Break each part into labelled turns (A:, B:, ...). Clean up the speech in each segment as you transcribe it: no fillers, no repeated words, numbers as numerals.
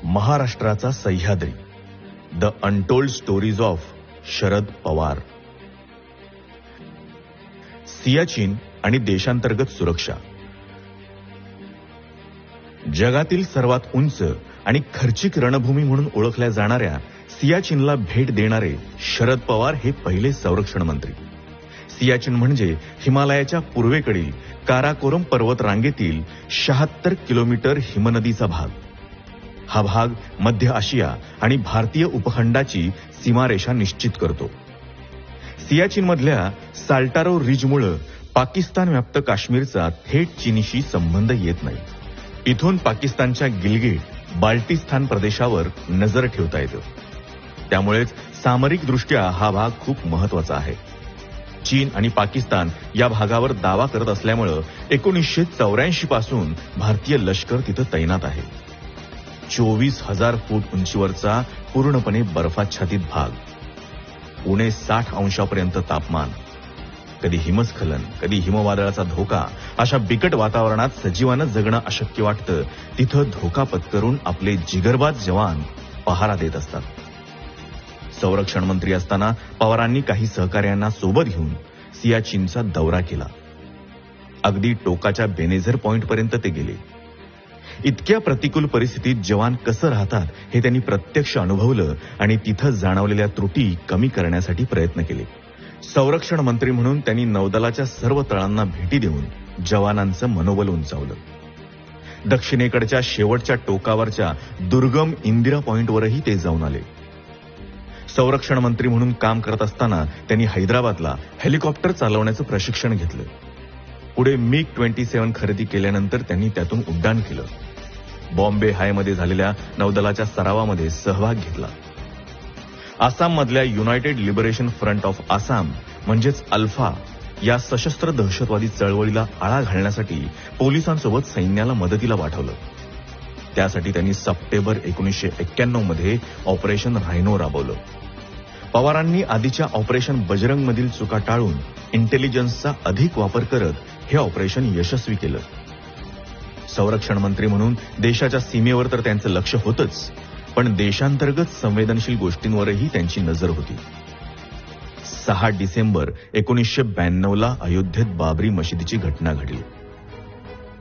A: महाराष्ट्राचा Sahyadri, the untold stories of Sharad Pawar. Siachen आणि देशांतर्गत सुरक्षा. जगातील सर्वात उंच आणि खर्चिक रणभूमी म्हणून ओळखल्या जाणाऱ्या सियाचीनला भेट देणारे शरद पवार हे पहिले संरक्षण मंत्री. सियाचीन म्हणजे हिमालयाच्या पूर्वेकडील काराकोरम पर्वत रांगेतील 76 किलोमीटर हिमनदीचा भाग. हा भाग मध्य आशिया आणि भारतीय उपखंडाची सीमारेषा निश्चित करतो. सियाचीनमधल्या साल्टारो रिजमुळे पाकिस्तान व्याप्त काश्मीरचा थेट चीनशी संबंध येत नाही. इथून पाकिस्तानच्या गिलगिट, बाल्टिस्तान प्रदेशावर नजर ठेवता येतं. त्यामुळेच सामरिक दृष्ट्या हा भाग खूप महत्वाचा आहे. चीन आणि पाकिस्तान या भागावर दावा करत असल्यामुळे 1984 पासून भारतीय लष्कर तिथं तैनात आहे. 24,000 फूट उंचीवरचा पूर्णपणे बर्फाच्छादित भाग, उणे 60 अंशापर्यंत तापमान, कधी हिमस्खलन, कधी हिमवादळाचा धोका, अशा बिकट वातावरणात सजीवानं जगणं अशक्य वाटतं. तिथं धोका पत्करून आपले जिगरबाज जवान पहारा देत असतात. संरक्षण मंत्री असताना पवारांनी काही सहकार्यांना सोबत घेऊन सियाचीनचा दौरा केला. अगदी टोकाच्या बेनेझर पॉइंट पर्यंत ते गेले. इतक्या प्रतिकूल परिस्थितीत जवान कसं राहतात हे त्यांनी प्रत्यक्ष अनुभवलं आणि तिथं जाणवलेल्या त्रुटी कमी करण्यासाठी प्रयत्न केले. संरक्षण मंत्री म्हणून त्यांनी नौदलाच्या सर्व तळांना भेटी देऊन जवानांचं मनोबल उंचावलं. दक्षिणेकडच्या शेवटच्या टोकावरच्या दुर्गम इंदिरा पॉइंटवरही ते जाऊन आले. संरक्षण मंत्री म्हणून काम करत असताना त्यांनी हैदराबादला हेलिकॉप्टर चालवण्याचं प्रशिक्षण घेतलं. पुढे MiG-27 खरेदी केल्यानंतर त्यांनी त्यातून उड्डाण केलं. बॉम्बे हायमध्ये झालेल्या नौदलाच्या सरावामध्ये सहभाग घेतला. आसाममधल्या United liberation front of Assam म्हणजेच अल्फा या सशस्त्र दहशतवादी चळवळीला आळा घालण्यासाठी पोलिसांसोबत सैन्याला मदतीला पाठवलं. त्यासाठी त्यांनी सप्टेंबर 1991 मध्ये ऑपरेशन रायनो राबवलं. पवारांनी आधीच्या ऑपरेशन बजरंग मधील चुका टाळून इंटेलिजन्सचा अधिक वापर करत हे ऑपरेशन यशस्वी केलं. संरक्षण मंत्री म्हणून देशाच्या सीमेवर तर त्यांचं लक्ष होतंच, पण देशांतर्गत संवेदनशील गोष्टींवरही त्यांची नजर होती. 6 डिसेंबर 1992ला अयोध्येत बाबरी मशिदीची घटना घडली.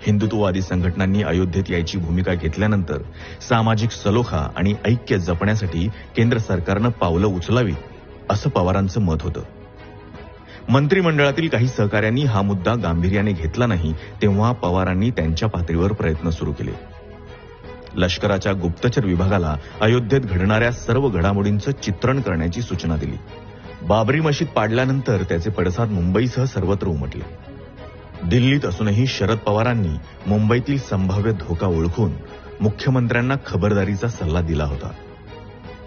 A: हिंदुत्ववादी संघटनांनी अयोध्येत यायची भूमिका घेतल्यानंतर सामाजिक सलोखा आणि ऐक्य जपण्यासाठी केंद्र सरकारनं पावलं उचलावीत असं पवारांचं मत होतं. मंत्रिमंडळातील काही सहकाऱ्यांनी हा मुद्दा गांभीर्याने घेतला नाही, तेव्हा पवारांनी त्यांच्या पातळीवर प्रयत्न सुरू केले. लष्कराच्या गुप्तचर विभागाला अयोध्येत घडणाऱ्या सर्व घडामोडींचं चित्रण करण्याची सूचना दिली. बाबरी मशीद पाडल्यानंतर त्याचे पडसाद मुंबईसह सर्वत्र उमटले. दिल्लीत असूनही शरद पवारांनी मुंबईतील संभाव्य धोका ओळखून मुख्यमंत्र्यांना खबरदारीचा सल्ला दिला होता.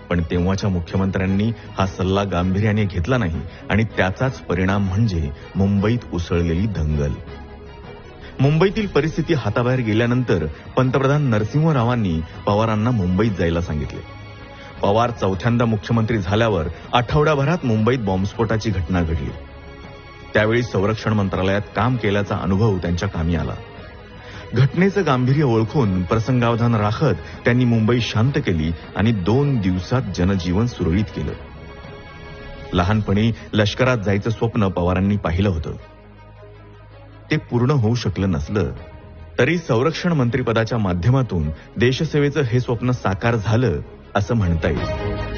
A: पण तेव्हाच्या मुख्यमंत्र्यांनी हा सल्ला गांभीर्याने घेतला नाही आणि त्याचाच परिणाम म्हणजे मुंबईत उसळलेली दंगल. मुंबईतील परिस्थिती हाताबाहेर गेल्यानंतर पंतप्रधान नरसिंह रावांनी पवारांना मुंबईत जायला सांगितले. पवार चौथ्यांदा मुख्यमंत्री झाल्यावर आठवड्याभरात मुंबईत बॉम्बस्फोटाची घटना घडली. त्यावेळी संरक्षण मंत्रालयात काम केल्याचा अनुभव त्यांच्या कामी आला. घटनेचं गांभीर्य ओळखून प्रसंगावधान राखत त्यांनी मुंबई शांत केली आणि 2 दिवसात जनजीवन सुरळीत केलं. लहानपणी लष्करात जायचं स्वप्न पवारांनी पाहिलं होतं. ते पूर्ण होऊ शकलं नसलं तरी संरक्षण मंत्रिपदाच्या माध्यमातून देशसेवेचं हे स्वप्न साकार झालं असं म्हणता येईल.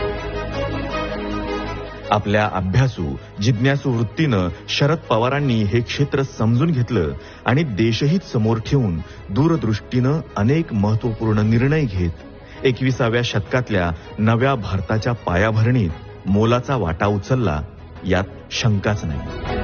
A: आपल्या अभ्यासू, जिज्ञासू वृत्तीनं शरद पवारांनी हे क्षेत्र समजून घेतलं आणि देशहित समोर ठेवून दूरदृष्टीनं अनेक महत्वपूर्ण निर्णय घेत 21व्या शतकातल्या नव्या भारताच्या पायाभरणीत मोलाचा वाटा उचलला, यात शंकाच नाही.